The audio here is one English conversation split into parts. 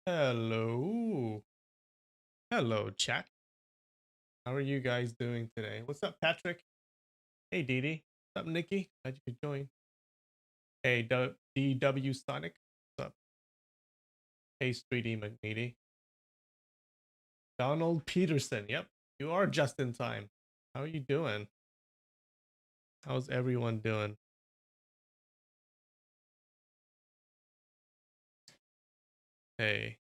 Hello. Hello, chat. How are you guys doing today? What's up, Patrick? Hey, Dee Dee. What's up, Nikki? Glad you could join. Hey, DW Sonic. What's up? Hey, 3D McNeedy. Donald Peterson. Yep, you are just in time. How are you doing? How's everyone doing? Hey.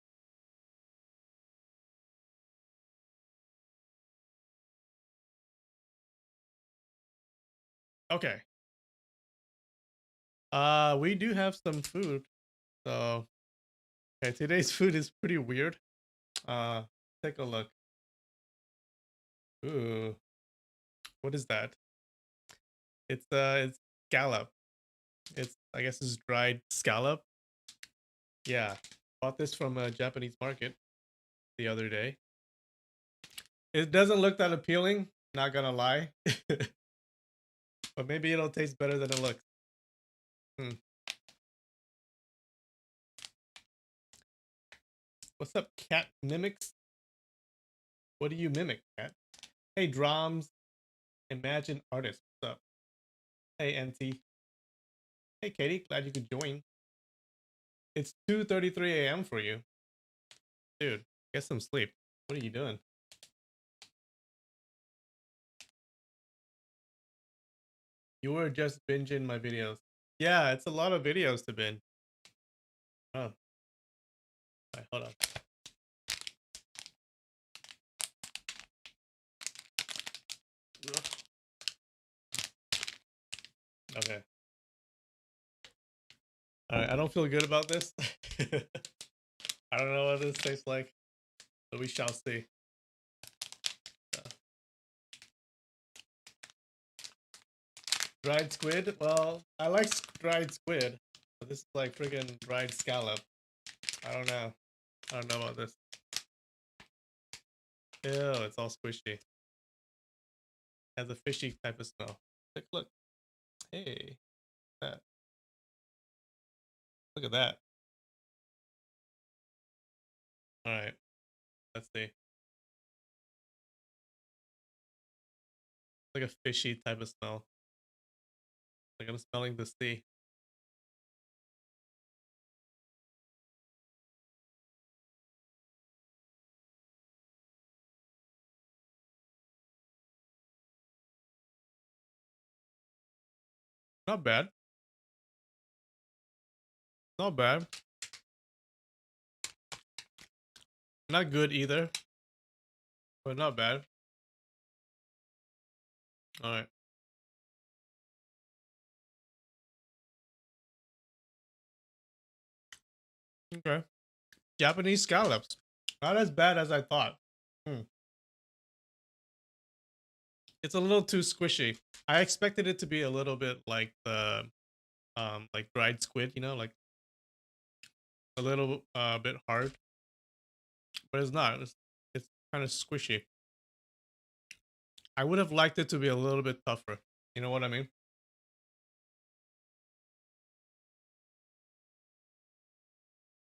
Okay. We do have some food. So, okay, today's food is pretty weird. Uh, take a look. Ooh, what is that? It's scallop. It's I guess it's dried scallop. Yeah, bought this from a Japanese market the other day. It doesn't look that appealing, not gonna lie, but maybe it'll taste better than it looks. Hmm. What's up, Cat Mimics? What do you mimic, Cat? Hey, Drums, Imagine Artist. What's up? Hey, NT. Hey, Katie. Glad you could join. It's 2:33 a.m. for you, dude. Get some sleep. What are you doing? You were just binging my videos. Yeah, it's a lot of videos to binge. Oh, all right, hold on. Okay. All right, I don't feel good about this. I don't know what this tastes like, but we shall see. Uh, dried squid? Well, I like dried squid, but this is like friggin' dried scallop. I don't know. I don't know about this. Ew, it's all squishy. Has a fishy type of smell. Like, look. Hey, that. Look at that. All right, let's see. Like a fishy type of smell. Like I'm smelling the sea. Not bad. Not bad. Not good either, but not bad. All right. Okay. Japanese scallops. Not as bad as I thought. Hmm. It's a little too squishy. I expected it to be a little bit like the like dried squid, like a little bit hard, but it's not. It's kind of squishy. I would have liked it to be a little bit tougher. You know what I mean?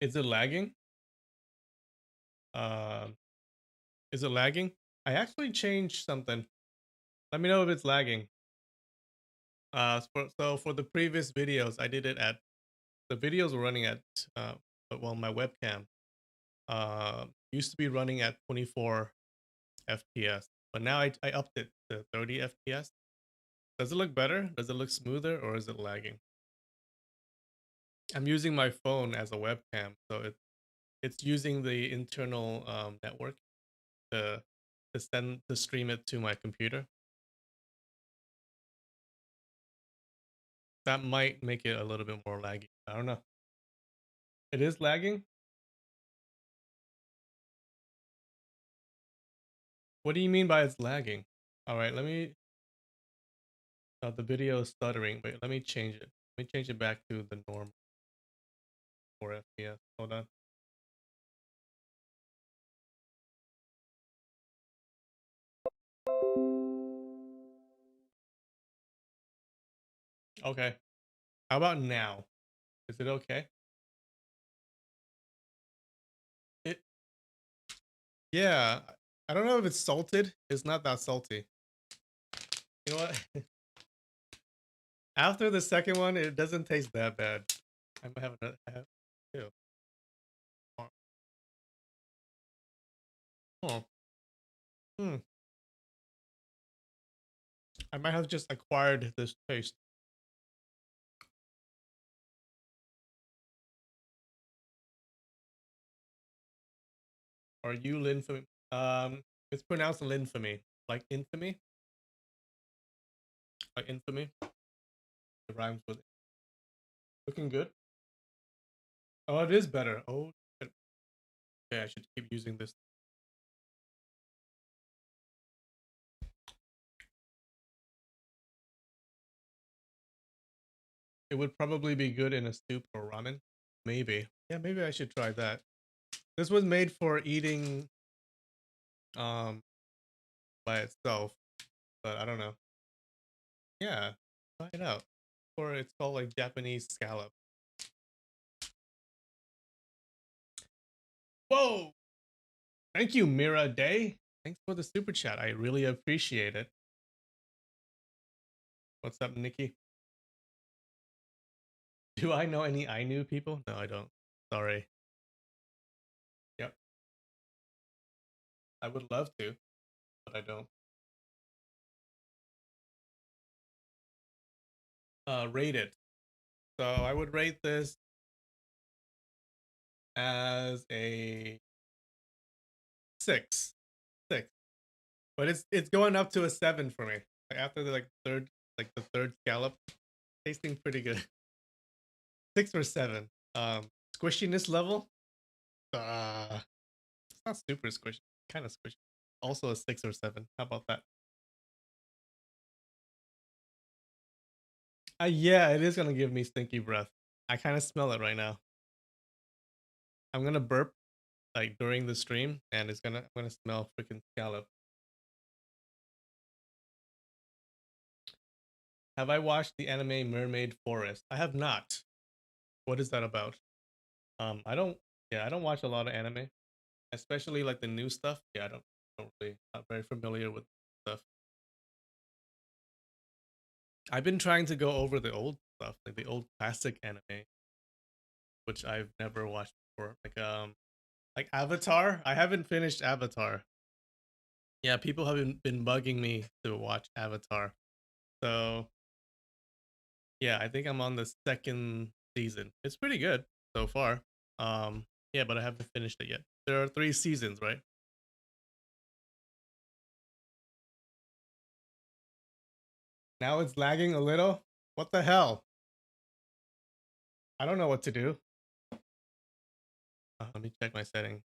Is it lagging? Um, is it lagging? I actually changed something. Let me know if it's lagging. So for the previous videos, I did it at the videos were running at well my webcam used to be running at 24 FPS, but now I upped it to 30 FPS. Does it look better? Does it look smoother, or is it lagging? I'm using my phone as a webcam, so it's using the internal network to to stream it to my computer. That might make it a little bit more laggy. I don't know. It is lagging. What do you mean by it's lagging? All right, let me. The video is stuttering. Wait, let me change it. Let me change it back to the normal 4 FPS. Hold on. Okay. How about now? Is it okay? Yeah, I don't know if it's salted. It's not that salty. You know what? After the second one, it doesn't taste that bad. I might have another. I have two. Oh, oh, hmm. I might have just acquired this taste. Are you linfamy? It's pronounced linfamy, like infamy, like infamy. It rhymes with it. Looking good. Oh, it is better. Oh, shit. Okay, I should keep using this. It would probably be good in a soup or ramen. Maybe. Yeah, maybe I should try that. This was made for eating um by itself, but I don't know. Yeah, try it out. Or it's called like Japanese scallop. Whoa! Thank you, Mira Day. Thanks for the super chat. I really appreciate it. What's up, Nikki? Do I know any Ainu people? No, I don't. Sorry. Yep. I would love to, but I don't. Rate it. So I would rate this as a six. Six. But it's going up to a seven for me. Like after the third scallop, tasting pretty good. Six or seven. Squishiness level. It's not super squishy. Kind of squishy. Also a six or seven. How about that? Yeah, it is gonna give me stinky breath. I kind of smell it right now. I'm gonna burp like during the stream, and I'm gonna smell freaking scallop. Have I watched the anime Mermaid Forest? I have not. What is that about? I don't. Yeah, I don't watch a lot of anime, especially like the new stuff. Yeah, don't really not very familiar with stuff. I've been trying to go over the old stuff, like the old classic anime, which I've never watched before. Like Avatar. I haven't finished Avatar. Yeah, people have been bugging me to watch Avatar. So yeah, I think I'm on the second season. It's pretty good so far. Yeah, but I haven't finished it yet. There are three seasons, right? Now it's lagging a little. What the hell? I don't know what to do. Let me check my setting.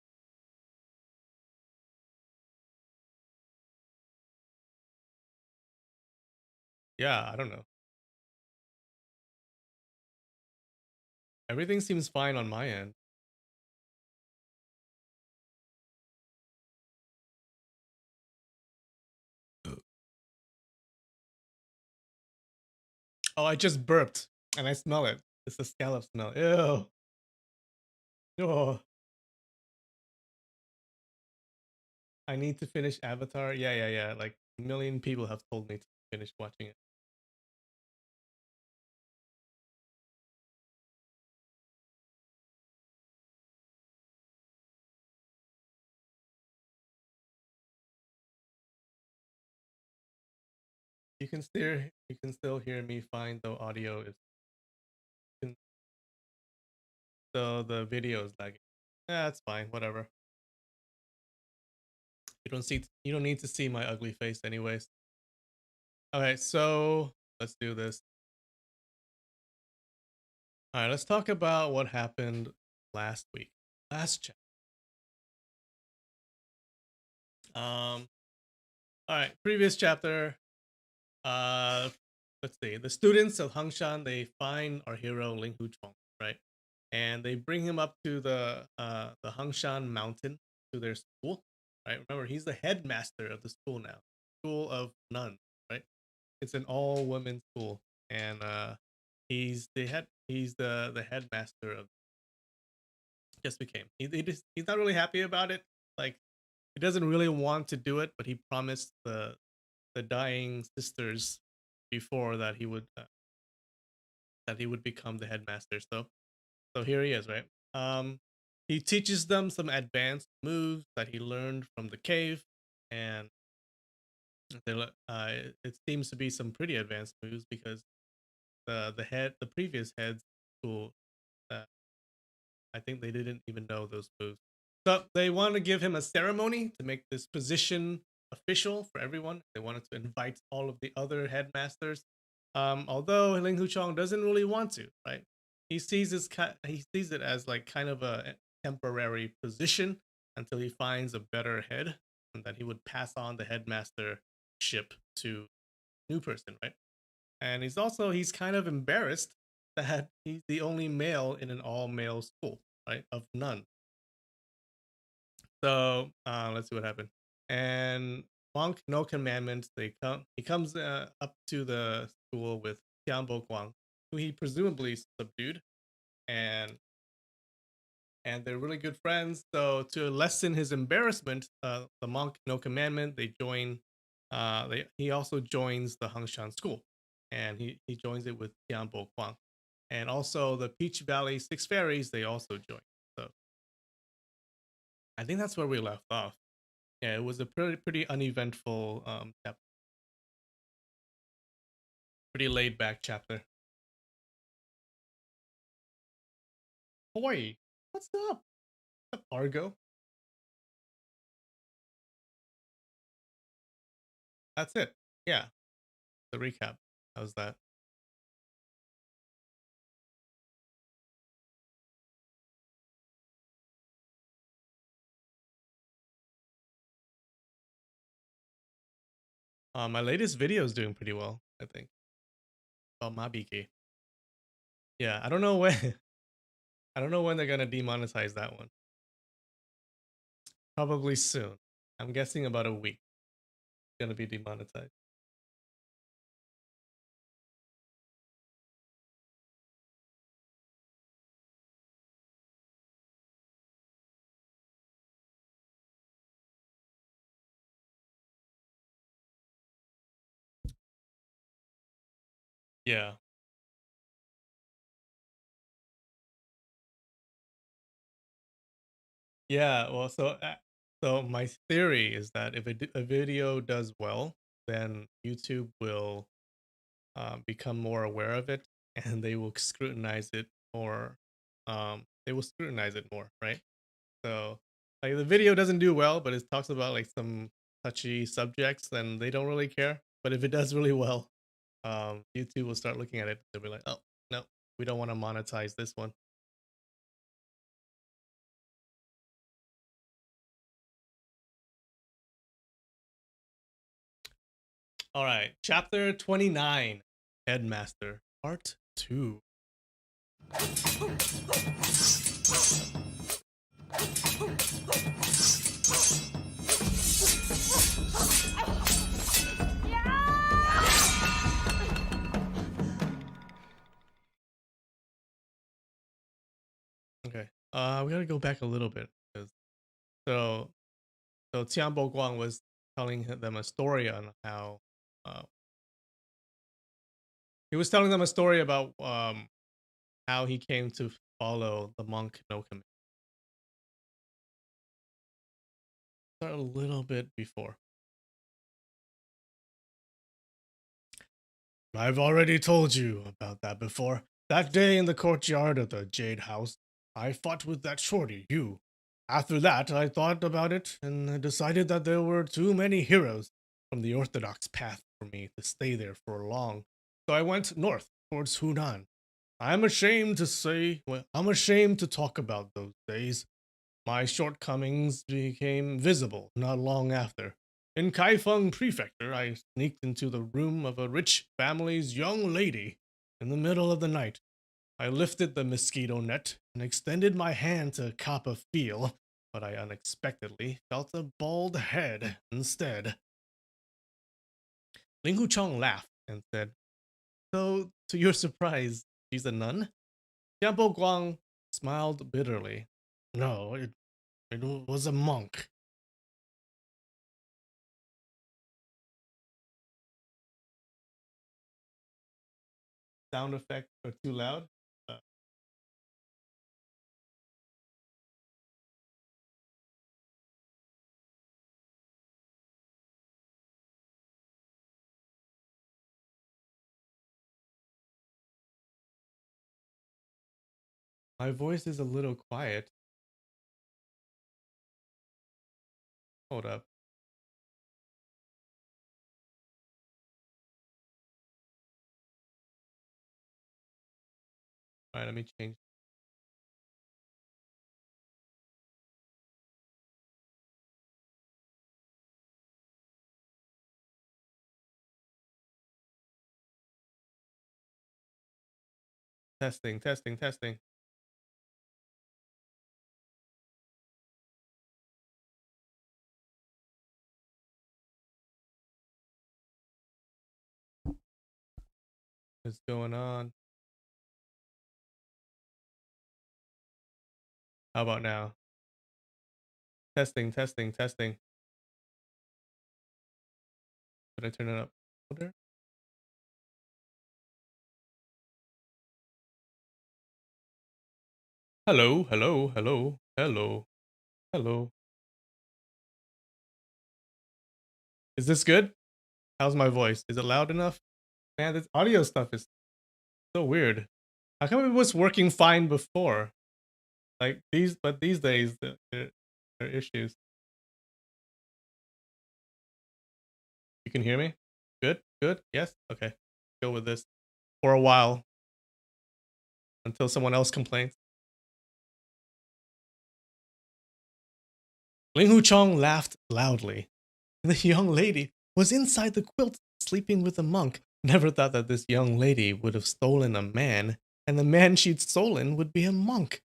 Yeah, I don't know. Everything seems fine on my end. Oh, I just burped and I smell it. It's a scallop smell. Ew. Oh, I need to finish Avatar. Yeah. Like a million people have told me to finish watching it. You can still hear me fine though audio is so the video is lagging. Yeah, that's fine. Whatever. You don't need to see my ugly face anyways. Okay, so let's do this. All right, let's talk about what happened last week. Last chat. Um. All right, previous chapter. Uh, let's see. The students of Hangshan they find our hero Ling Hu Chong, right? And they bring him up to the Hangshan Mountain to their school, right? Remember, he's the headmaster of the school now, school of nuns, right? It's an all women school, and he's the headmaster of just became. He's not really happy about it. Like he doesn't really want to do it, but he promised the dying sisters before that he would become the headmaster. So here he is, right? Um, he teaches them some advanced moves that he learned from the cave, and it seems to be some pretty advanced moves because the previous head school, uh, I think they didn't even know those moves. So they want to give him a ceremony to make this position official for everyone. They wanted to invite all of the other headmasters. Although Ling Huchong doesn't really want to, right? He sees it as like kind of a temporary position until he finds a better head, and that he would pass on the headmastership to a new person, right? And he's kind of embarrassed that he's the only male in an all male school, right? Of none. So let's see what happened. And Monk, no commandments. He comes up to the school with Tianbo Guang, who he presumably subdued, and they're really good friends. So to lessen his embarrassment, the monk, no commandment, they join. He also joins the Hangshan school, and he joins it with Tianbo Guang, and also the Peach Valley Six Fairies. They also join. So I think that's where we left off. Yeah, it was a pretty uneventful pretty laid back chapter. Boy, what's up? What's up, Argo? That's it. Yeah, the recap. How's that? My latest video is doing pretty well, I think. About Mabiki. Yeah, I don't know when I don't know when they're gonna demonetize that one. Probably soon. I'm guessing about a week. It's gonna be demonetized. Yeah. Yeah. Well, so my theory is that if a video does well, then YouTube will become more aware of it, and they will scrutinize it more. They will scrutinize it more, right? So, like the video doesn't do well, but it talks about like some touchy subjects, then they don't really care. But if it does really well, YouTube will start looking at it. They'll be like, "Oh no, we don't want to monetize this one." All right, chapter 29, Headmaster, part 2. Okay, we gotta go back a little bit because so Tianbo Guang was telling them a story on how uh, he was telling them a story about how he came to follow the monk no command. Start a little bit before. I've already told you about that before. That day in the courtyard of the Jade House, I fought with that shorty, you. After that, I thought about it and decided that there were too many heroes from the orthodox path for me to stay there for long. So I went north towards Hunan. I'm ashamed to talk about those days. My shortcomings became visible not long after. In Kaifeng Prefecture, I sneaked into the room of a rich family's young lady in the middle of the night. I lifted the mosquito net and extended my hand to cop a feel, but I unexpectedly felt a bald head instead. Ling Huchong laughed and said, "So, to your surprise, she's a nun?" Jianbo Guang smiled bitterly. No, it was a monk. sound effects are too loud. Uh, my voice is a little quiet. Hold up. All right, let me change. Testing, testing, testing. What's going on? How about now? Testing, testing, testing. Did I turn it up? Louder? Hello, hello, hello, hello, hello. Is this good? How's my voice? Is it loud enough? Man, this audio stuff is so weird. How come it was working fine before? Like these days, there are issues. You can hear me? Good, good, yes? Okay. Go with this for a while until someone else complains. Ling Hu Chong laughed loudly. The young lady was inside the quilt sleeping with a monk. Never thought that this young lady would have stolen a man, and the man she'd stolen would be a monk.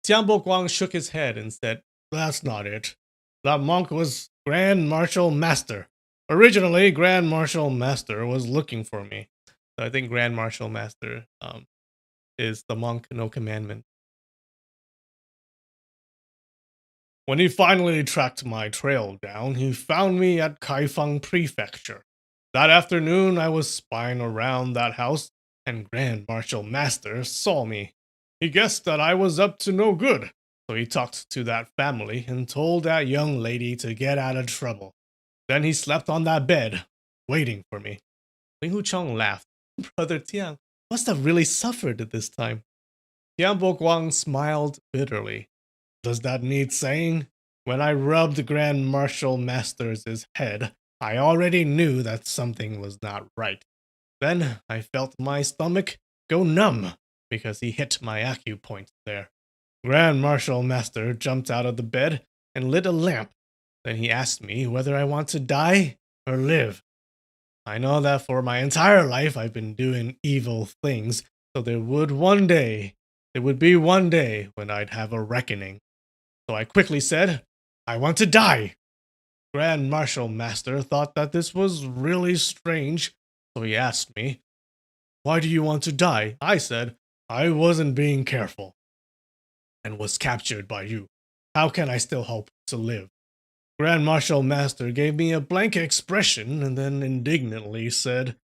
Tianbo Guang shook his head and said, "That's not it. That monk was Grand Marshal Master. Originally, Grand Marshal Master was looking for me." So I think Grand Marshal Master is the monk, no commandment. When he finally tracked my trail down, he found me at Kaifeng Prefecture. That afternoon, I was spying around that house, and Grand Marshal Master saw me. He guessed that I was up to no good, so he talked to that family and told that young lady to get out of trouble. Then he slept on that bed, waiting for me. Ling Hu Chong laughed. Brother Tiang must have really suffered at this time. Tian Bo Guang smiled bitterly. Does that need saying? When I rubbed Grand Marshal Masters' head, I already knew that something was not right. Then I felt my stomach go numb because he hit my acupoint there. Grand Marshal Master jumped out of the bed and lit a lamp. Then he asked me whether I want to die or live. I know that for my entire life I've been doing evil things, so there would be one day when I'd have a reckoning. So I quickly said, I want to die. Grand Marshal Master thought that this was really strange, so he asked me, why do you want to die? I said, I wasn't being careful and was captured by you. How can I still hope to live? Grand Marshal Master gave me a blank expression and then indignantly said,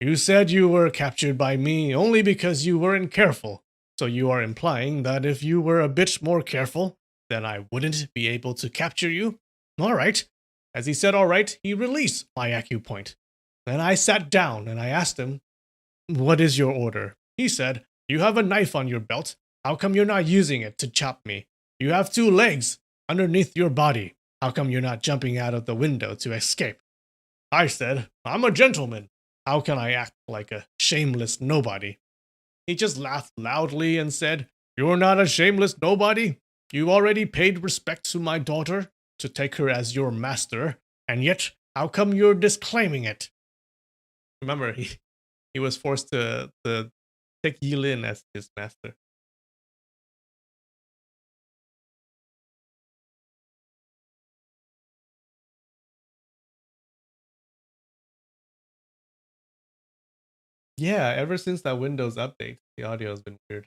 you said you were captured by me only because you weren't careful. So you are implying that if you were a bit more careful, then I wouldn't be able to capture you? All right. As he said all right, he released my acupoint. Then I sat down and I asked him, what is your order? He said, you have a knife on your belt. How come you're not using it to chop me? You have two legs underneath your body. How come you're not jumping out of the window to escape? I said, I'm a gentleman. How can I act like a shameless nobody? He just laughed loudly and said, you're not a shameless nobody. You already paid respect to my daughter to take her as your master, and yet how come you're disclaiming it? Remember, he was forced to take Yilin as his master. Yeah, ever since that Windows update, the audio has been weird.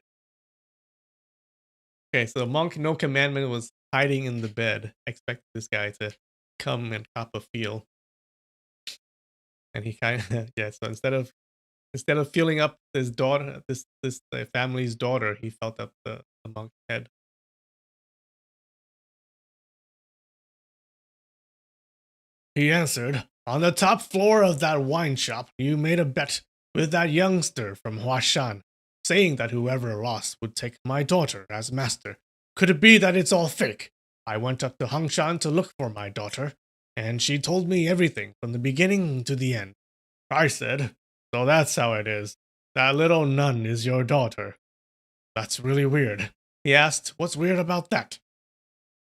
Okay, so Monk No Commandment was hiding in the bed, expected this guy to come and cop a feel. And he kind of, yeah, so instead of Instead of feeling up his daughter, this family's daughter, he felt up the monk's head. He answered, "On the top floor of that wine shop, you made a bet with that youngster from Huashan, saying that whoever lost would take my daughter as master. Could it be that it's all fake? I went up to Hangshan to look for my daughter, and she told me everything from the beginning to the end." I said, "So that's how it is. That little nun is your daughter. That's really weird." He asked, "What's weird about that?"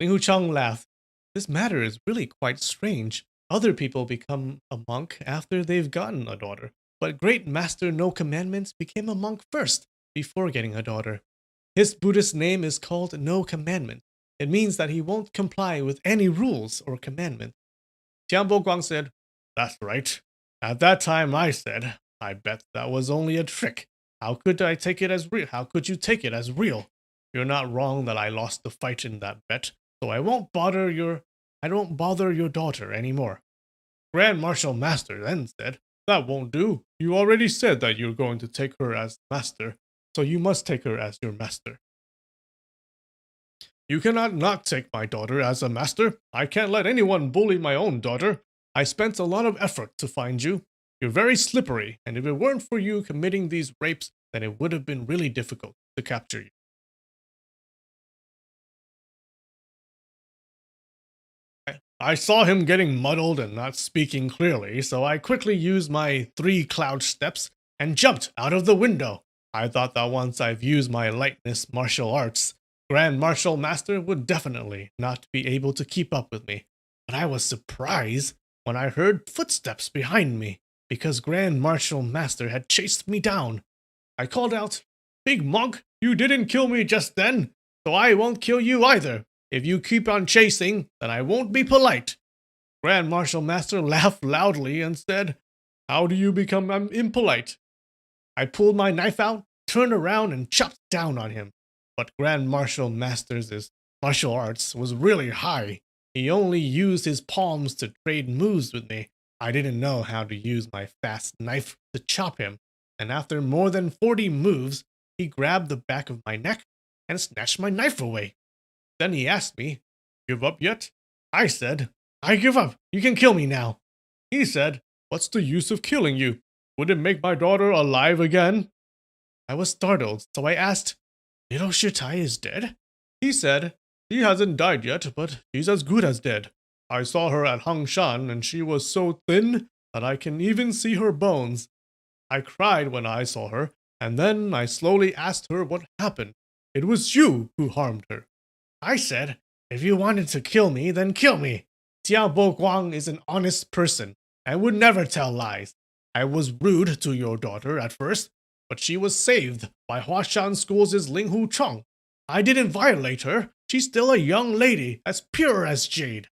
Ling Hucheng laughed. "This matter is really quite strange. Other people become a monk after they've gotten a daughter, but Great Master No Commandments became a monk first, before getting a daughter. His Buddhist name is called No Commandment. It means that he won't comply with any rules or commandments." Tianbo Guang said, "That's right. At that time I said, I bet that was only a trick. How could I take it as real? How could you take it as real? You're not wrong that I lost the fight in that bet, so I don't bother your daughter anymore." Grand Marshal Master then said, "That won't do. You already said that you're going to take her as master, so you must take her as your master." "You cannot not take my daughter as a master. I can't let anyone bully my own daughter. I spent a lot of effort to find you. You're very slippery, and if it weren't for you committing these rapes, then it would have been really difficult to capture you." I saw him getting muddled and not speaking clearly, so I quickly used my 3 cloud steps and jumped out of the window. I thought that once I've used my lightness martial arts, Grand Martial Master would definitely not be able to keep up with me. But I was surprised when I heard footsteps behind me, because Grand Martial Master had chased me down. I called out, "Big monk, you didn't kill me just then, so I won't kill you either. If you keep on chasing, then I won't be polite." Grand Marshal Master laughed loudly and said, "How do you become impolite?" I pulled my knife out, turned around, and chopped down on him. But Grand Marshal Master's martial arts was really high. He only used his palms to trade moves with me. I didn't know how to use my fast knife to chop him, and after more than 40 moves, he grabbed the back of my neck and snatched my knife away. Then he asked me, "Give up yet?" I said, "I give up. You can kill me now." He said, "What's the use of killing you? Would it make my daughter alive again?" I was startled, so I asked, "Little Shitai is dead?" He said, "She hasn't died yet, but she's as good as dead. I saw her at Hangshan, and she was so thin that I can even see her bones. I cried when I saw her, and then I slowly asked her what happened. It was you who harmed her." I said, "If you wanted to kill me, then kill me. Xiao Bo Guang is an honest person and would never tell lies. I was rude to your daughter at first, but she was saved by Huashan School's Ling Hu Chong. I didn't violate her. She's still a young lady, as pure as jade."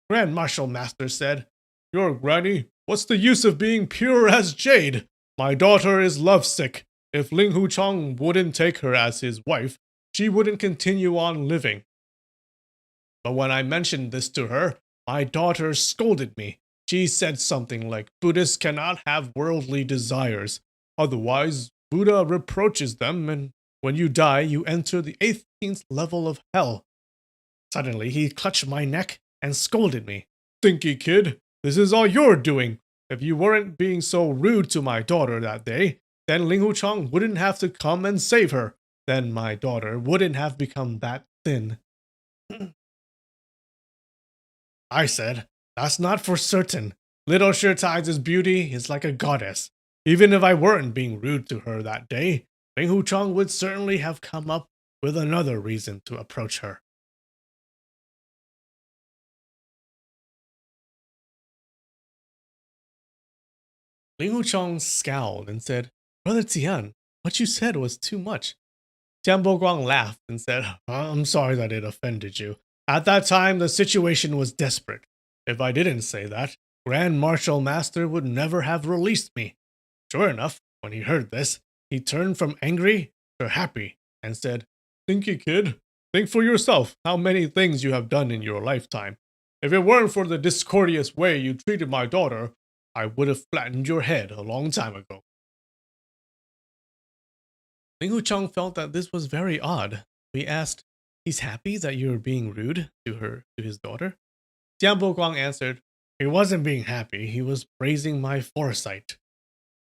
Grand Marshal Master said, "Your granny, what's the use of being pure as jade? My daughter is lovesick. If Ling Hu Chong wouldn't take her as his wife, she wouldn't continue on living." But when I mentioned this to her, my daughter scolded me. She said something like Buddhists cannot have worldly desires. Otherwise, Buddha reproaches them, and when you die, you enter the 18th level of hell. Suddenly, he clutched my neck and scolded me. "Stinky kid, this is all your doing. If you weren't being so rude to my daughter that day, then Ling Hu Chong wouldn't have to come and save her. Then my daughter wouldn't have become that thin." I said, "That's not for certain. Little Shirtai's beauty is like a goddess. Even if I weren't being rude to her that day, Ling Hu Chong would certainly have come up with another reason to approach her." Ling Hu Chong scowled and said, "Brother Tian, what you said was too much." Tian Bo Guang laughed and said, "I'm sorry that it offended you. At that time, the situation was desperate. If I didn't say that, Grand Marshal Master would never have released me." Sure enough, when he heard this, he turned from angry to happy and said, "Stinky kid, think for yourself how many things you have done in your lifetime. If it weren't for the discourteous way you treated my daughter, I would have flattened your head a long time ago." Ling Hucheng felt that this was very odd. He asked, "He's happy that you're being rude to his daughter?" Jiang Boguang answered, "He wasn't being happy, he was praising my foresight."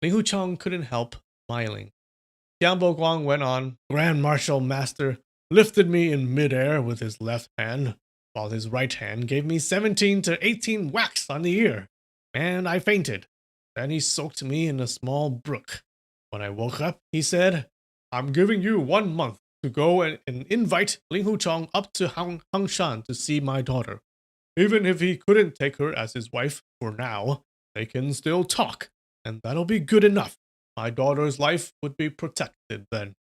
Ling Hucheng couldn't help smiling. Jiang Boguang went on, "Grand Martial Master lifted me in midair with his left hand, while his right hand gave me 17 to 18 whacks on the ear, and I fainted. Then he soaked me in a small brook. When I woke up, he said, 'I'm giving you 1 month to go and invite Ling Hucheng up to Hangshan to see my daughter. Even if he couldn't take her as his wife for now, they can still talk, and that'll be good enough. My daughter's life would be protected then.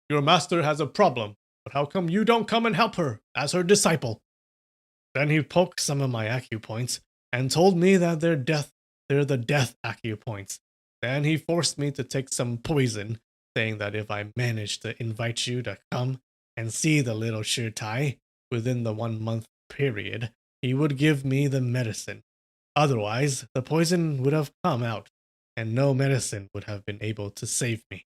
Your master has a problem, but how come you don't come and help her as her disciple?' Then he poked some of my acupoints and told me that they're the death acupoints. Then he forced me to take some poison, saying that if I managed to invite you to come and see the little Shirtai within the 1 month period, he would give me the medicine. Otherwise, the poison would have come out, and no medicine would have been able to save me."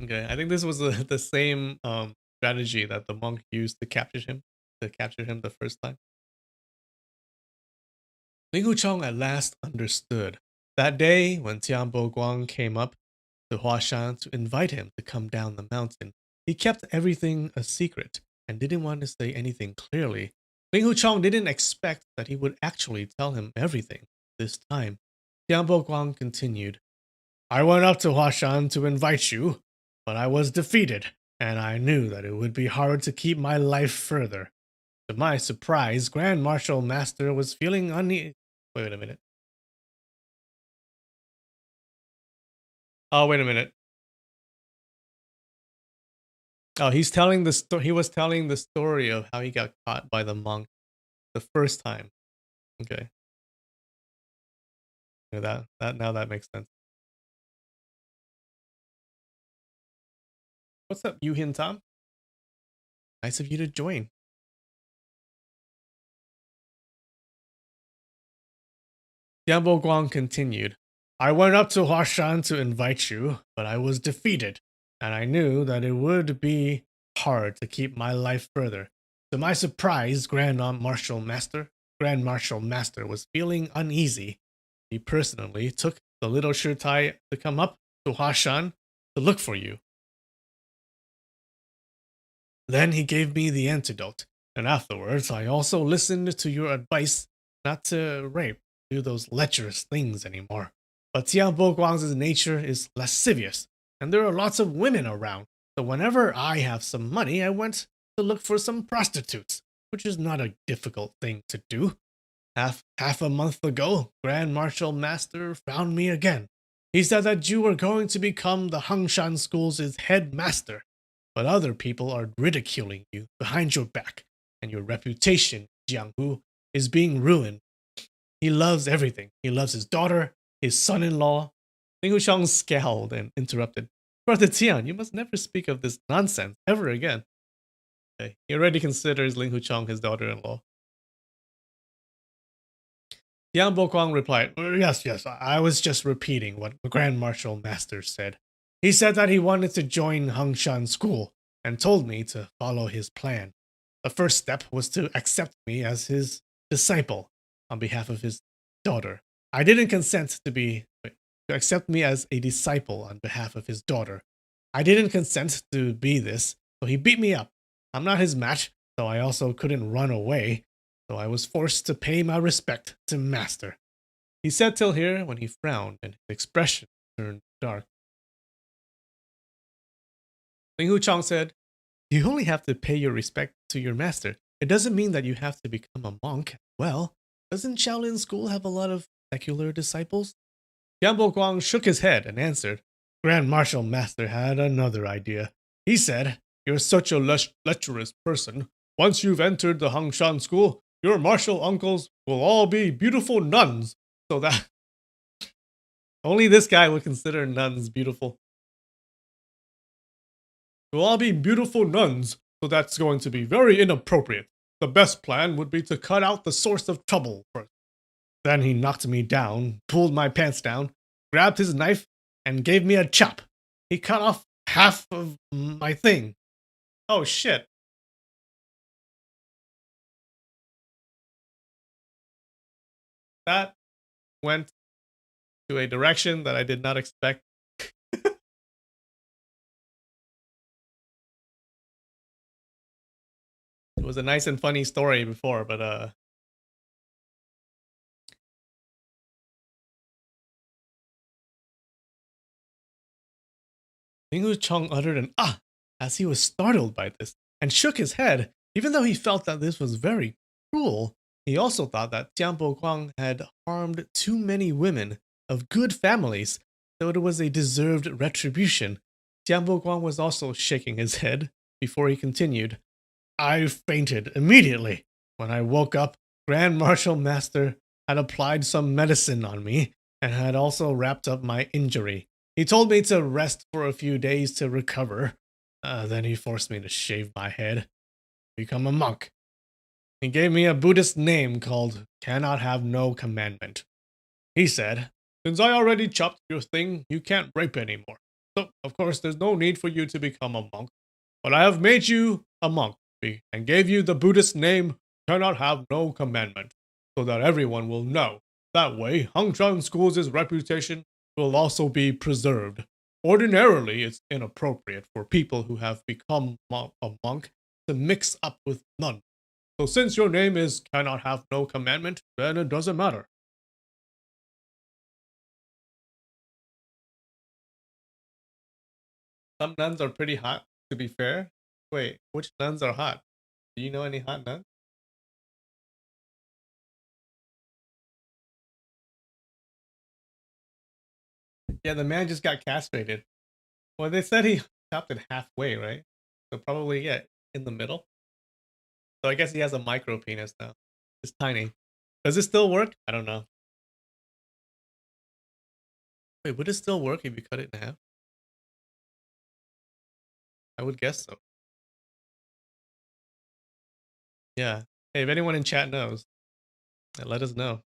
Okay, I think this was the same strategy that the monk used to capture him the first time. Ling Hucheng at last understood. That day, when Tianbo Guang came up to Huashan to invite him to come down the mountain, he kept everything a secret and didn't want to say anything clearly. Ling Hucheng didn't expect that he would actually tell him everything this time. Tianbo Guang continued, "I went up to Huashan to invite you, but I was defeated, and I knew that it would be hard to keep my life further. To my surprise, Grand Martial Master was feeling uneasy." Wait a minute. Oh, wait a minute. Oh, he's telling the story. He was telling the story of how he got caught by the monk the first time. Okay, yeah, that now that makes sense. What's up, Yuhin Tom? Nice of you to join. Diabo Guang continued, "I went up to Huashan to invite you, but I was defeated, and I knew that it would be hard to keep my life further. To my surprise, Grand Martial Master was feeling uneasy. He personally took the little Shirtai to come up to Huashan to look for you. Then he gave me the antidote, and afterwards I also listened to your advice not to do those lecherous things anymore. But Xiao Boguang's nature is lascivious, and there are lots of women around, so whenever I have some money, I went to look for some prostitutes, which is not a difficult thing to do. Half a month ago, Grand Martial Master found me again. He said that you were going to become the Hangshan School's headmaster, but other people are ridiculing you behind your back, and your reputation, Jianghu, is being ruined. He loves everything. He loves his daughter, his son-in-law." Ling Wuxiang scowled and interrupted. "Brother Tian, you must never speak of this nonsense ever again." Okay. He already considers Ling Huchang his daughter-in-law. Yang Bokuang replied, "Yes, yes, I was just repeating what the Grand Martial Master said. He said that he wanted to join Hangshan School and told me to follow his plan. The first step was to accept me as his disciple on behalf of his daughter. I didn't consent to accept me as a disciple on behalf of his daughter. I didn't consent to be this, so he beat me up. I'm not his match, so I also couldn't run away, so I was forced to pay my respect to Master." He said till here when he frowned and his expression turned dark. Ling Huchang said, "You only have to pay your respect to your master. It doesn't mean that you have to become a monk. Well, doesn't Shaolin School have a lot of secular disciples?" Yambo Guang shook his head and answered, "Grand Martial Master had another idea. He said, 'You're such a lecherous person. Once you've entered the Hangshan School, your martial uncles will all be beautiful nuns, so that only this guy would consider nuns beautiful. Will all be beautiful nuns, so that's going to be very inappropriate. The best plan would be to cut out the source of trouble first. Then he knocked me down, pulled my pants down, grabbed his knife, and gave me a chop. He cut off half of my thing. Oh shit. That went to a direction that I did not expect. It was a nice and funny story before, but Ling Wuchang uttered an ah as he was startled by this and shook his head, even though he felt that this was very cruel. He also thought that Jiang Boguang had harmed too many women of good families, so it was a deserved retribution. Jiang Boguang was also shaking his head before he continued. I fainted immediately. When I woke up, Grand Marshal Master had applied some medicine on me and had also wrapped up my injury. He told me to rest for a few days to recover. Then he forced me to shave my head, become a monk. He gave me a Buddhist name called Cannot Have No Commandment. He said, since I already chopped your thing, you can't rape anymore. So, of course, there's no need for you to become a monk. But I have made you a monk and gave you the Buddhist name Cannot Have No Commandment, so that everyone will know. That way, Hangzhou School's reputation will also be preserved. Ordinarily, it's inappropriate for people who have become a monk to mix up with nuns. So since your name is Cannot Have No Commandment, then it doesn't matter. Some nuns are pretty hot, to be fair. Wait, which nuns are hot? Do you know any hot nuns? Yeah, the man just got castrated. Well, they said he chopped it halfway, right? So probably, yeah, in the middle. So I guess he has a micro penis now. It's tiny. Does it still work? I don't know. Wait, would it still work if you cut it in half? I would guess so. Yeah. Hey, if anyone in chat knows, let us know.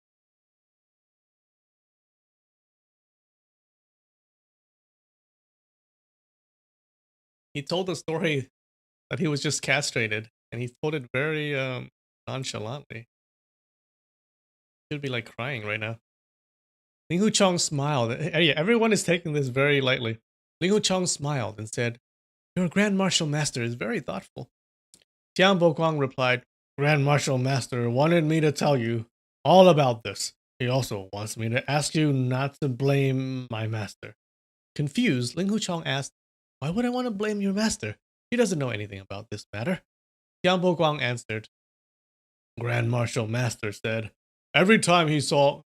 He told the story that he was just castrated, and he told it very nonchalantly. He'd be like crying right now. Ling Huchong smiled. Yeah, everyone is taking this very lightly. Ling Huchong smiled and said, your Grand Marshal Master is very thoughtful. Tian Boguang replied, Grand Marshal Master wanted me to tell you all about this. He also wants me to ask you not to blame my master. Confused, Ling Huchong asked, why would I want to blame your master? He doesn't know anything about this matter. Tian Boguang answered, Grand Marshal Master said, every time he saw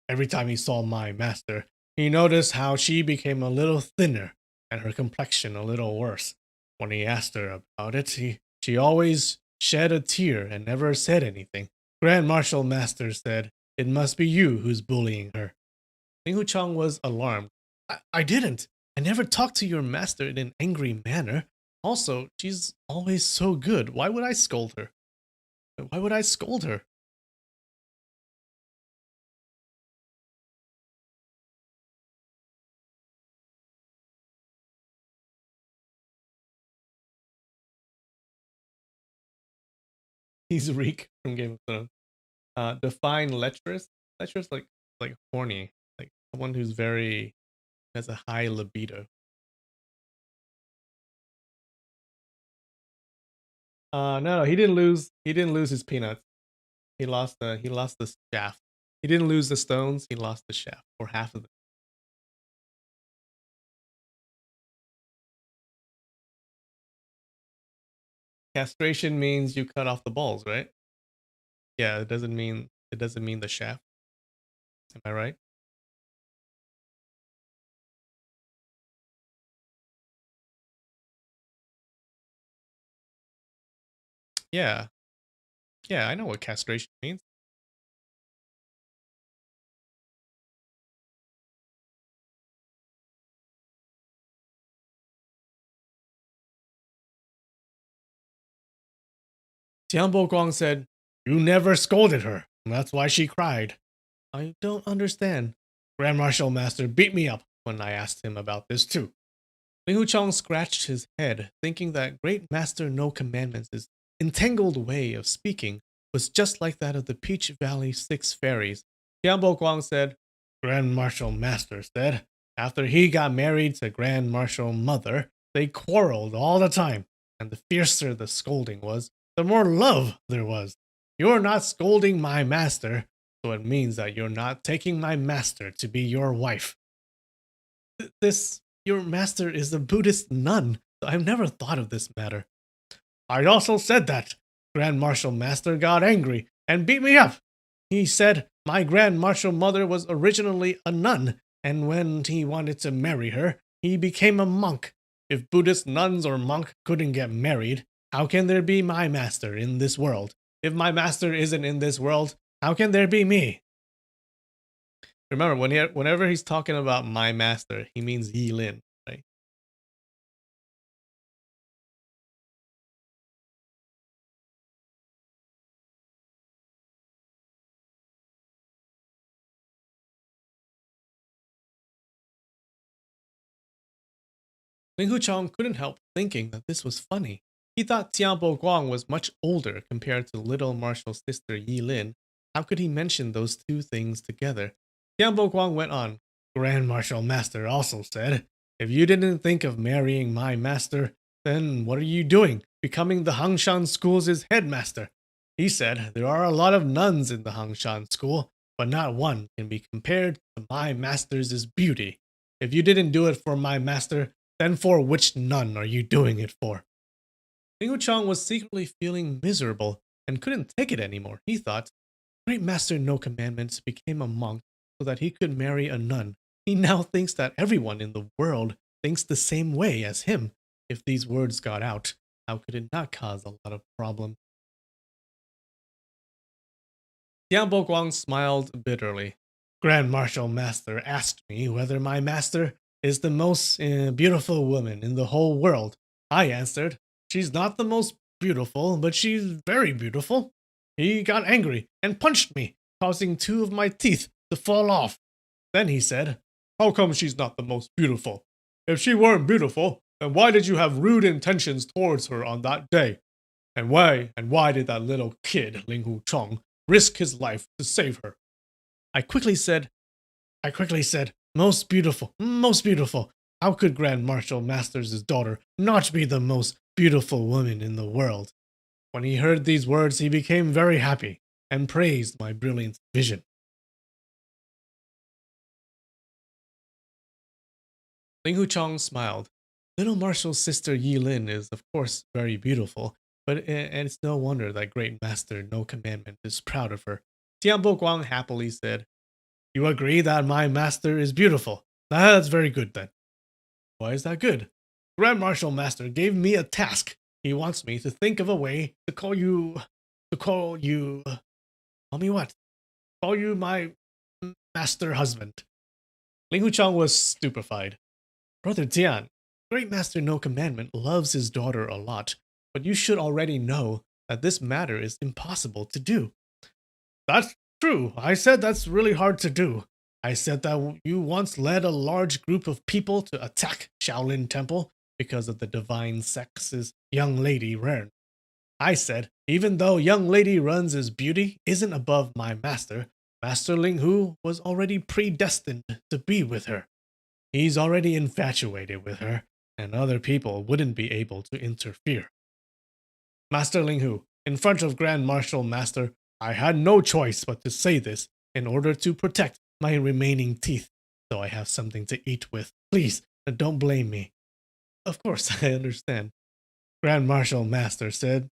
my master, he noticed how she became a little thinner and her complexion a little worse. When he asked her about it, she always shed a tear and never said anything. Grand Marshal Master said, it must be you who's bullying her. Ling Huchang was alarmed. I didn't. I never talked to your master in an angry manner. Also, she's always so good. Why would I scold her? Why would I scold her? He's Reek from Game of Thrones. Define lecherous. Lecherous like horny, like someone who's very has a high libido. No, he didn't lose. He didn't lose his peanuts. He lost the shaft. He didn't lose the stones. He lost the shaft or half of it. Castration means you cut off the balls, right? Yeah, it doesn't mean the shaft. Am I right? Yeah, yeah, I know what castration means. Tianbo Guang said, "You never scolded her. That's why she cried." I don't understand. Grand Marshal Master beat me up when I asked him about this too. Ling Huchong scratched his head, thinking that Great Master No Commandments' entangled way of speaking was just like that of the Peach Valley Six Fairies. Tianbo Guang said, Grand Marshal Master said, after he got married to Grand Marshal Mother, they quarreled all the time, and the fiercer the scolding was, the more love there was. You're not scolding my master, so it means that you're not taking my master to be your wife. This your master is a Buddhist nun. I've never thought of this matter. I also said that. Grand Marshal Master got angry and beat me up. He said my Grand Marshal Mother was originally a nun, and when he wanted to marry her, he became a monk. If Buddhist nuns or monk couldn't get married, how can there be my master in this world? If my master isn't in this world, how can there be me? Remember, whenever he's talking about my master, he means Yi Lin, right? Ling Huchong couldn't help thinking that this was funny. He thought Xiaobo Guang was much older compared to little Marshall's sister Yi Lin. How could he mention those two things together? Xiaobo Guang went on. Grand Marshal Master also said, if you didn't think of marrying my master, then what are you doing, becoming the Hangshan School's headmaster? He said, there are a lot of nuns in the Hangshan School, but not one can be compared to my master's beauty. If you didn't do it for my master, then for which nun are you doing it for? Ling Chong was secretly feeling miserable and couldn't take it anymore. He thought, Great Master No Commandments became a monk so that he could marry a nun. He now thinks that everyone in the world thinks the same way as him. If these words got out, how could it not cause a lot of problems? Tian Guang smiled bitterly. Grand Marshal Master asked me whether my master is the most beautiful woman in the whole world. I answered, she's not the most beautiful, but she's very beautiful. He got angry and punched me, causing two of my teeth to fall off. Then he said, how come she's not the most beautiful? If she weren't beautiful, then why did you have rude intentions towards her on that day? And why did that little kid, Ling Hu Chong, risk his life to save her? I quickly said, most beautiful, most beautiful. How could Grand Marshal Masters' daughter not be the most beautiful woman in the world? When he heard these words, he became very happy and praised my brilliant vision. Ling Huchong smiled. Little Marshal's sister Yi Lin is, of course, very beautiful, but and it's no wonder that Great Master No Commandment is proud of her. Tianbo Guang happily said, you agree that my master is beautiful. That's very good then. Why is that good? Grand Marshal Master gave me a task. He wants me to think of a way to call you. Call me what? Call you my master husband. Ling Huchong was stupefied. Brother Tian, Great Master No Commandment loves his daughter a lot, but you should already know that this matter is impossible to do. That's true. I said that's really hard to do. I said that you once led a large group of people to attack Shaolin Temple because of the divine sex's young lady Ren. I said, even though young lady Ren's beauty isn't above my master, Master Ling Hu was already predestined to be with her. He's already infatuated with her, and other people wouldn't be able to interfere. Master Ling Hu, in front of Grand Marshal Master, I had no choice but to say this in order to protect my remaining teeth, so I have something to eat with. Please, don't blame me. Of course, I understand. Grand Marshal Master said.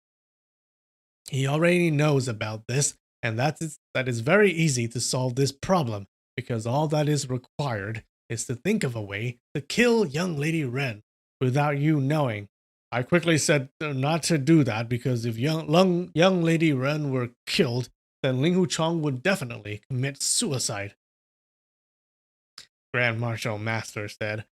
He already knows about this, and that is very easy to solve this problem, because all that is required is to think of a way to kill young Lady Ren without you knowing. I quickly said not to do that because if young Lady Ren were killed, then Ling Huchong would definitely commit suicide. Grand Marshal Master said,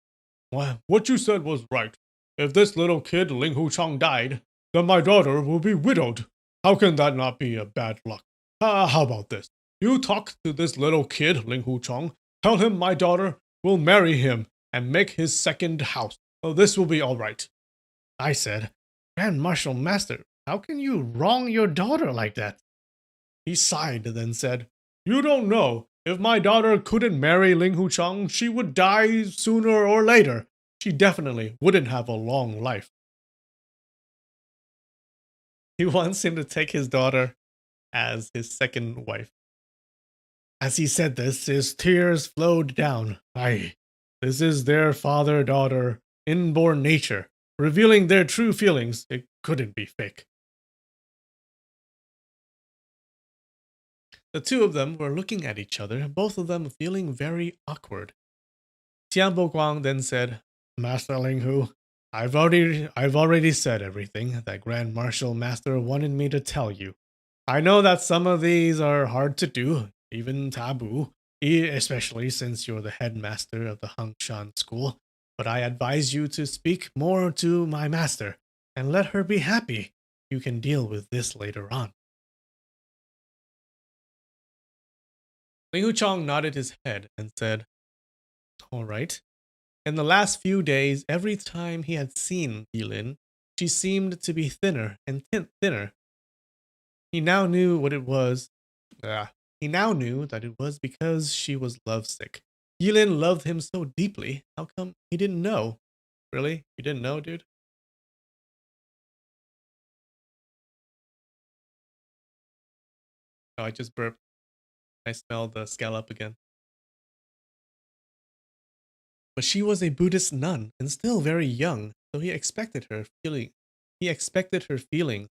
well, what you said was right. If this little kid Ling Huchong died, then my daughter will be widowed. How can that not be a bad luck? How about this? You talk to this little kid, Ling Hu Chong. Tell him my daughter will marry him and make his second house. Oh, this will be all right. I said, Grand Marshal Master, how can you wrong your daughter like that? He sighed and then said, You don't know. If my daughter couldn't marry Ling Hu Chong, she would die sooner or later. She definitely wouldn't have a long life. He wants him to take his daughter as his second wife. As he said this, his tears flowed down. Aye, this is their father-daughter inborn nature, revealing their true feelings. It couldn't be fake. The two of them were looking at each other, both of them feeling very awkward. Tianbo Guang then said, Master Ling Hu, I've already said everything that Grand Marshal Master wanted me to tell you. I know that some of these are hard to do, even taboo, especially since you're the headmaster of the Hangshan school, but I advise you to speak more to my master and let her be happy. You can deal with this later on. Ling Huchong nodded his head and said, All right. In the last few days, every time he had seen Yilin, she seemed to be thinner and thinner. He now knew what it was. He now knew that it was because she was lovesick. Yilin loved him so deeply. How come he didn't know? Really? You didn't know, dude? Oh, I just burped. I smelled the scallop again. But she was a Buddhist nun and still very young, so he expected her feelings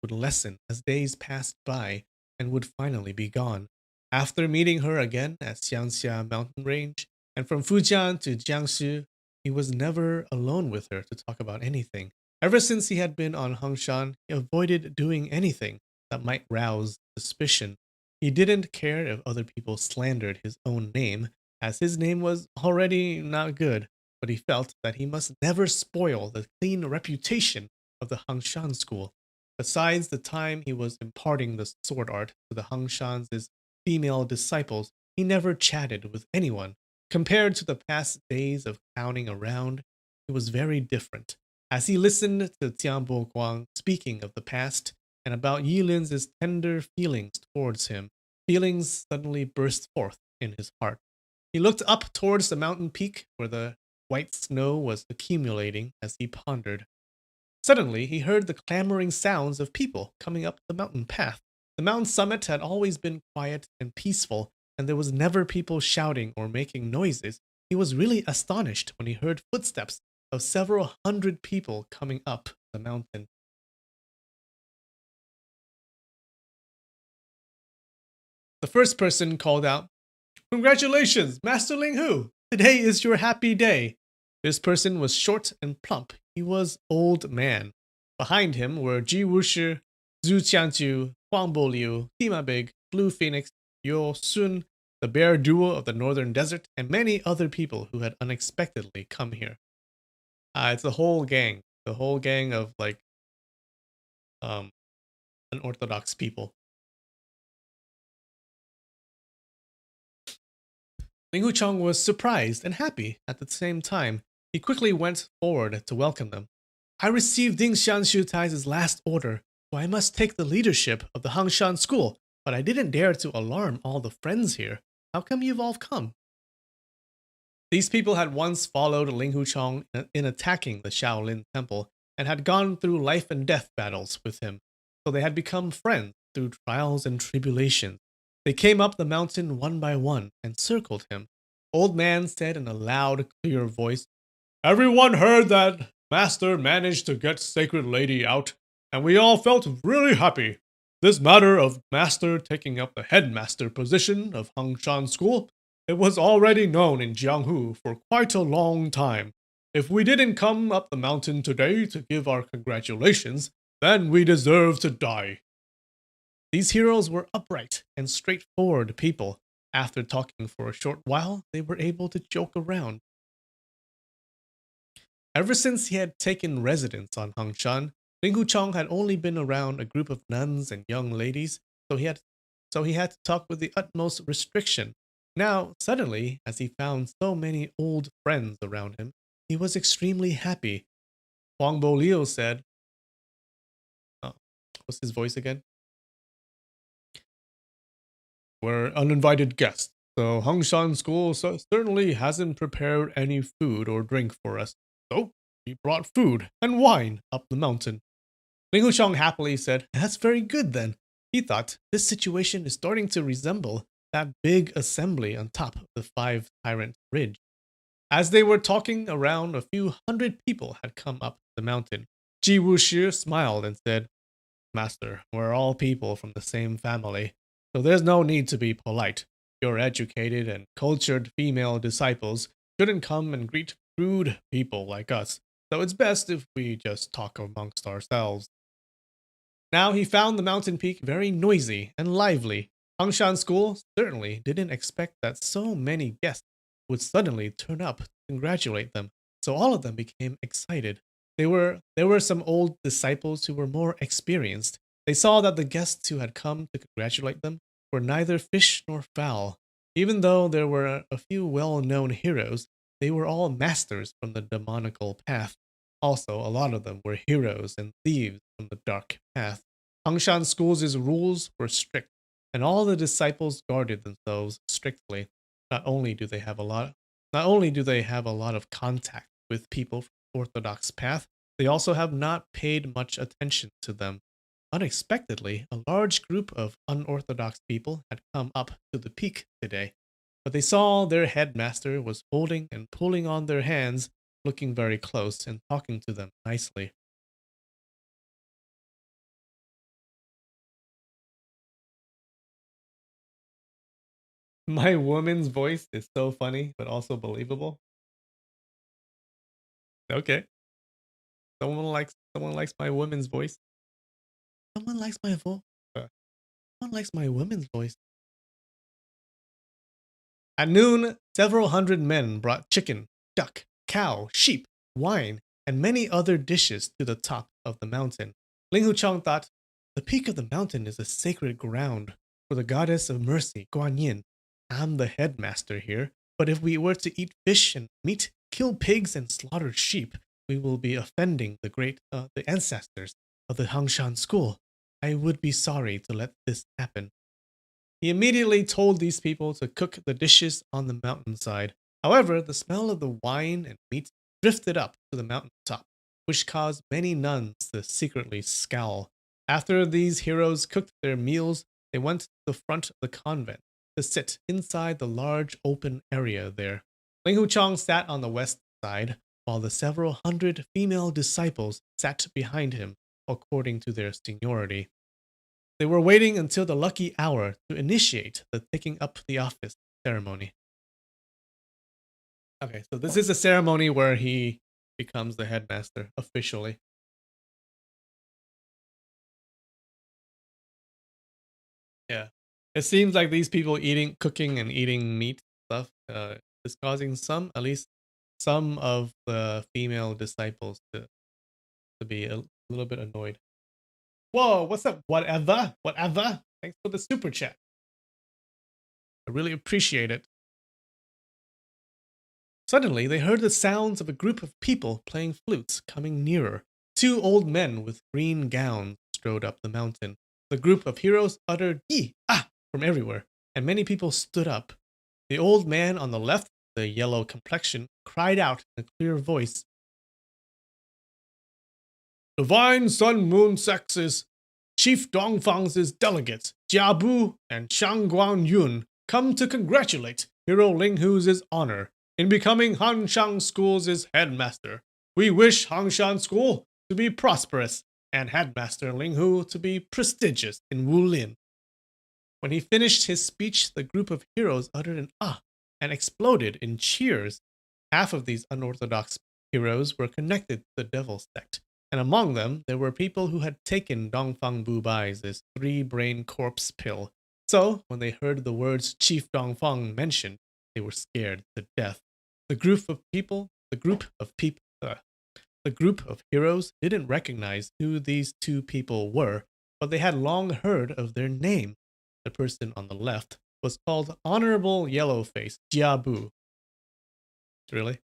would lessen as days passed by and would finally be gone. After meeting her again at Xiangxia mountain range and from Fujian to Jiangsu, he was never alone with her to talk about anything. Ever since he had been on Hongshan, he avoided doing anything that might rouse suspicion. He didn't care if other people slandered his own name, as his name was already not good, but he felt that he must never spoil the clean reputation of the Hangshan school. Besides the time he was imparting the sword art to the Hangshan's female disciples, he never chatted with anyone. Compared to the past days of clowning around, it was very different. As he listened to Tianbo Guang speaking of the past and about Yilin's tender feelings towards him, feelings suddenly burst forth in his heart. He looked up towards the mountain peak where the white snow was accumulating as he pondered. Suddenly, he heard the clamoring sounds of people coming up the mountain path. The mountain summit had always been quiet and peaceful, and there was never people shouting or making noises. He was really astonished when he heard footsteps of several hundred people coming up the mountain. The first person called out, Congratulations, Master Ling Hu! Today is your happy day. This person was short and plump. He was old man. Behind him were Ji Wuxia, Zhu Qiangju, Huang Boliu, Tima Big, Blue Phoenix, Yo Sun, the bear duo of the northern desert, and many other people who had unexpectedly come here. It's the whole gang. The whole gang of um unorthodox people. Ling Huchong was surprised and happy at the same time. He quickly went forward to welcome them. I received Ding Xianshu Tai's last order, so I must take the leadership of the Hangshan school, but I didn't dare to alarm all the friends here. How come you've all come? These people had once followed Ling Huchong in attacking the Shaolin temple and had gone through life and death battles with him, so they had become friends through trials and tribulations. They came up the mountain one by one and circled him. Old Man said in a loud, clear voice, Everyone heard that Master managed to get Sacred Lady out, and we all felt really happy. This matter of Master taking up the headmaster position of Hangshan School, it was already known in Jianghu for quite a long time. If we didn't come up the mountain today to give our congratulations, then we deserve to die. These heroes were upright and straightforward people. After talking for a short while, they were able to joke around. Ever since he had taken residence on Hangshan, Ling Huchong had only been around a group of nuns and young ladies, so he had to talk with the utmost restriction. Now, suddenly, as he found so many old friends around him, he was extremely happy. Huang Bo Liu said, oh, what's his voice again? We're uninvited guests, so Hongshan School certainly hasn't prepared any food or drink for us. So, we brought food and wine up the mountain. Ling Huchong happily said, That's very good then. He thought, this situation is starting to resemble that big assembly on top of the Five Tyrant Ridge. As they were talking around, a few hundred people had come up the mountain. Ji Wuxia smiled and said, Master, we're all people from the same family, so there's no need to be polite. Your educated and cultured female disciples shouldn't come and greet rude people like us, so it's best if we just talk amongst ourselves. Now he found the mountain peak very noisy and lively. Hangshan School certainly didn't expect that so many guests would suddenly turn up to congratulate them, so all of them became excited. There were some old disciples who were more experienced. They saw that the guests who had come to congratulate them were neither fish nor fowl. Even though there were a few well-known heroes, they were all masters from the demonical path. Also, a lot of them were heroes and thieves from the dark path. Hangshan School's rules were strict, and all the disciples guarded themselves strictly. Not only do they have a lot, not only do they have a lot of contact with people from the orthodox path, they also have not paid much attention to them. Unexpectedly, a large group of unorthodox people had come up to the peak today, but they saw their headmaster was holding and pulling on their hands, looking very close and talking to them nicely. My woman's voice is so funny, but also believable. Okay, someone likes my woman's voice. Someone likes my voice. Someone likes my woman's voice. At noon, several hundred men brought chicken, duck, cow, sheep, wine, and many other dishes to the top of the mountain. Ling Huchong thought, the peak of the mountain is a sacred ground for the goddess of mercy, Guan Yin. I'm the headmaster here, but if we were to eat fish and meat, kill pigs and slaughter sheep, we will be offending the ancestors of the Hangshan school. I would be sorry to let this happen. He immediately told these people to cook the dishes on the mountainside. However, the smell of the wine and meat drifted up to the mountain top, which caused many nuns to secretly scowl. After these heroes cooked their meals, they went to the front of the convent to sit inside the large open area there. Ling Huchong sat on the west side, while the several hundred female disciples sat behind him, according to their seniority. They were waiting until the lucky hour to initiate the taking up the office ceremony. Okay, so this is a ceremony where he becomes the headmaster officially. Yeah. It seems like these people cooking and eating meat stuff is causing at least some of the female disciples to be a little bit annoyed. Whoa, what's up? Whatever, whatever. Thanks for the super chat. I really appreciate it. Suddenly, they heard the sounds of a group of people playing flutes coming nearer. Two old men with green gowns strode up the mountain. The group of heroes uttered "Yi! Ah!" from everywhere, and many people stood up. The old man on the left, the yellow complexion, cried out in a clear voice, Divine Sun Moon Sex's Chief Dongfang's delegates, Jiabu and Shangguan Yun, come to congratulate Hero Ling Hu's honor in becoming Hanshan School's headmaster. We wish Hanshan School to be prosperous and Headmaster Ling Hu to be prestigious in Wulin. When he finished his speech, the group of heroes uttered an ah and exploded in cheers. Half of these unorthodox heroes were connected to the devil sect, and among them there were people who had taken Dongfang Bubai's three-brain corpse pill. So, when they heard the words Chief Dongfang mentioned, they were scared to death. The group of heroes didn't recognize who these two people were, but they had long heard of their name. the person on the left, was called Honorable Yellowface Jiabu. Really?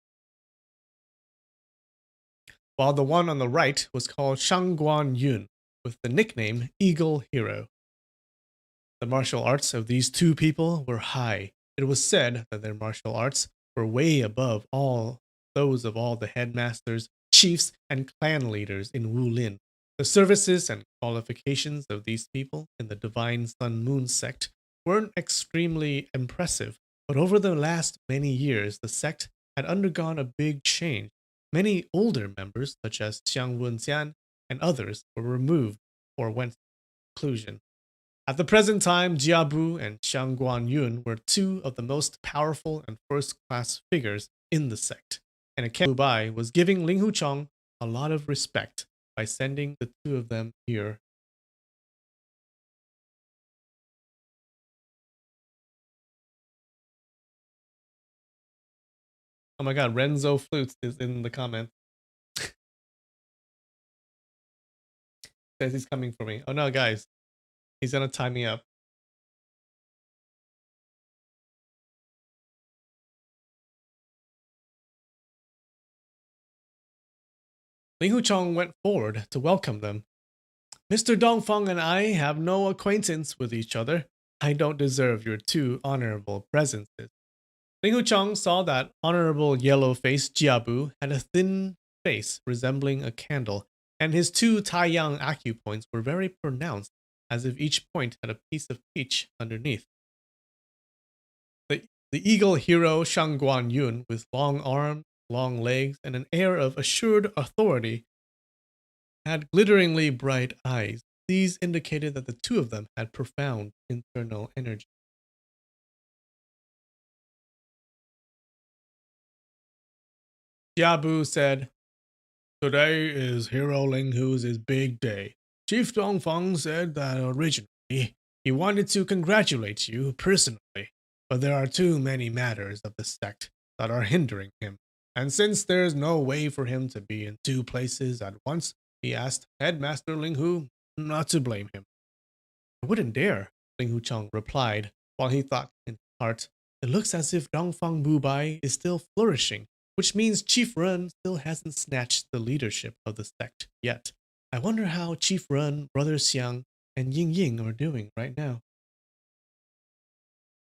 While the one on the right was called Shangguan Yun, with the nickname Eagle Hero. The martial arts of these two people were high. It was said that their martial arts were way above all those of all the headmasters, chiefs, and clan leaders in Wulin. The services and qualifications of these people in the Divine Sun Moon sect weren't extremely impressive, but over the last many years, the sect had undergone a big change. Many older members, such as Xiang Wenxian and others, were removed or went to seclusion. At the present time, Jiabu and Xiang Guanyun were two of the most powerful and first-class figures in the sect, and Ken Bai was giving Ling Huchong a lot of respect by sending the two of them here. Oh my god, Renzo Flutes is in the comment. Says he's coming for me. Oh no, guys. He's gonna tie me up. Ling Huchong went forward to welcome them. Mr. Dongfeng and I have no acquaintance with each other. I don't deserve your two honorable presences. Ling Huchong saw that honorable yellow-faced Jiabu had a thin face resembling a candle, and his two Taiyang acupoints were very pronounced, as if each point had a piece of peach underneath. The eagle hero Shang Guan Yun, with long arms, long legs, and an air of assured authority, had glitteringly bright eyes. These indicated that the two of them had profound internal energy. Jiabu said, "Today is Hero Ling Hu's big day. Chief Dongfeng said that originally he wanted to congratulate you personally, but there are too many matters of the sect that are hindering him. And since there's no way for him to be in two places at once, he asked Headmaster Ling Hu not to blame him." "I wouldn't dare," Ling Hucheng replied, while he thought in his heart, "It looks as if Dongfang Bubai is still flourishing, which means Chief Ren still hasn't snatched the leadership of the sect yet. I wonder how Chief Ren, Brother Xiang, and Ying Ying are doing right now."